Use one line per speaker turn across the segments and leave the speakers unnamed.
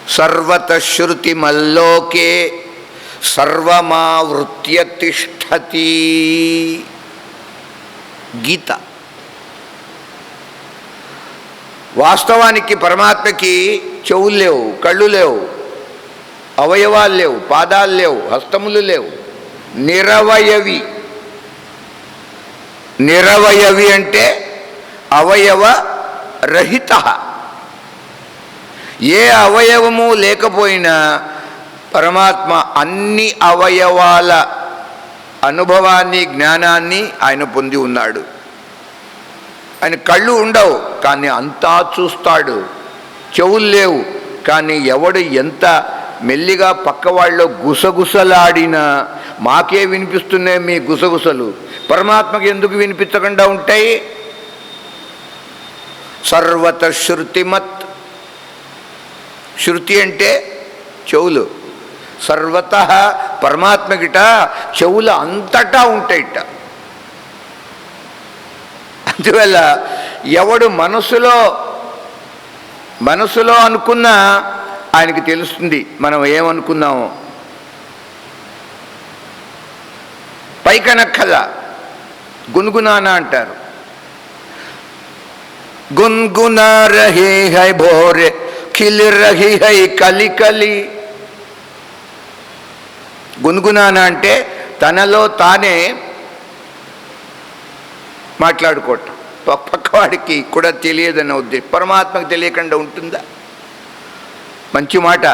సర్వతః శృతిమల్లోకే సర్వమావృత్య తిష్టతి. గీత. వాస్తవానికి పరమాత్మకి చెవులు లేవు, కళ్ళు లేవు, అవయవాలు లేవు, పాదాలు లేవు, హస్తములు లేవు. నిరవయవి. నిరవయవి అంటే అవయవ రహిత. ఏ అవయవము లేకపోయినా పరమాత్మ అన్ని అవయవాల అనుభవాన్ని, జ్ఞానాన్ని ఆయన పొంది ఉన్నాడు. ఆయన కళ్ళు ఉండవు కానీ అంతా చూస్తాడు. చెవులు లేవు కానీ ఎవడు ఎంత మెల్లిగా పక్కవాళ్ళలో గుసగుసలాడినా మాకే వినిపిస్తున్నాయి మీ గుసగుసలు, పరమాత్మకి ఎందుకు వినిపించకుండా ఉంటాయి? సర్వతః శృతిమత్. శృతి అంటే చెవులు. సర్వతః పరమాత్మకిట చెవులు అంతటా ఉంటాయిట. అందువల్ల ఎవడు మనసులో అనుకున్నా ఆయనకి తెలుస్తుంది మనం ఏమనుకున్నామో. పైకనక్కల గున్గునానా అంటారు. గున్గునా రహే హై భోరే ఖిల్ రహి హై కలి కలి. గున్గునానా అంటే తనలో తానే మాట్లాడుకోవటం. పక్కవాడికి కూడా తెలియదన్న ఉద్దేశం. పరమాత్మకు తెలియకుండా ఉంటుందా? మంచి మాట.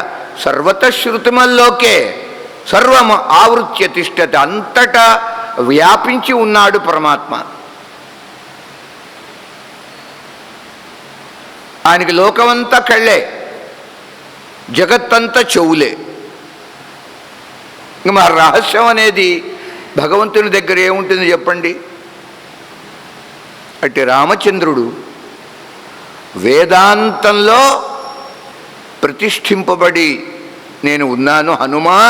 సర్వతః శృతిమల్లోకే సర్వం ఆవృత్య తిష్టతి. అంతటా వ్యాపించి ఉన్నాడు పరమాత్మ. ఆయనకి లోకమంతా కళ్ళే, జగత్తంతా చెవులే. ఇంకా మా రహస్యం అనేది భగవంతుని దగ్గర ఏముంటుంది చెప్పండి? అంటే రామచంద్రుడు వేదాంతంలో ప్రతిష్ఠింపబడి నేను ఉన్నాను హనుమా,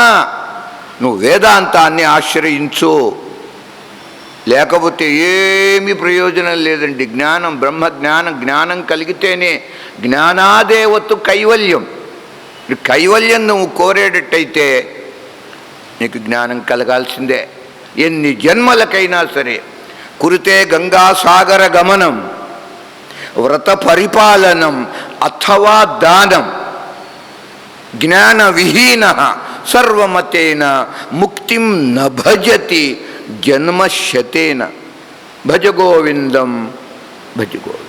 నువ్వు వేదాంతాన్ని ఆశ్రయించు, లేకపోతే ఏమీ ప్రయోజనం లేదండి. జ్ఞానం, జ్ఞానం కలిగితేనే జ్ఞానాదేవతు కైవల్యం. కైవల్యం నువ్వు కోరేటట్టయితే నీకు జ్ఞానం కలగాల్సిందే. ఎన్ని జన్మలకైనా సరే. కురితే గంగాసాగర గమనం, వ్రత పరిపాలనం అథవా దానం, జ్ఞాన విహీన సర్వమతేన ముక్తిం న భజతి జన్మశతేన. భజ గోవిందం భజ గోవిందం.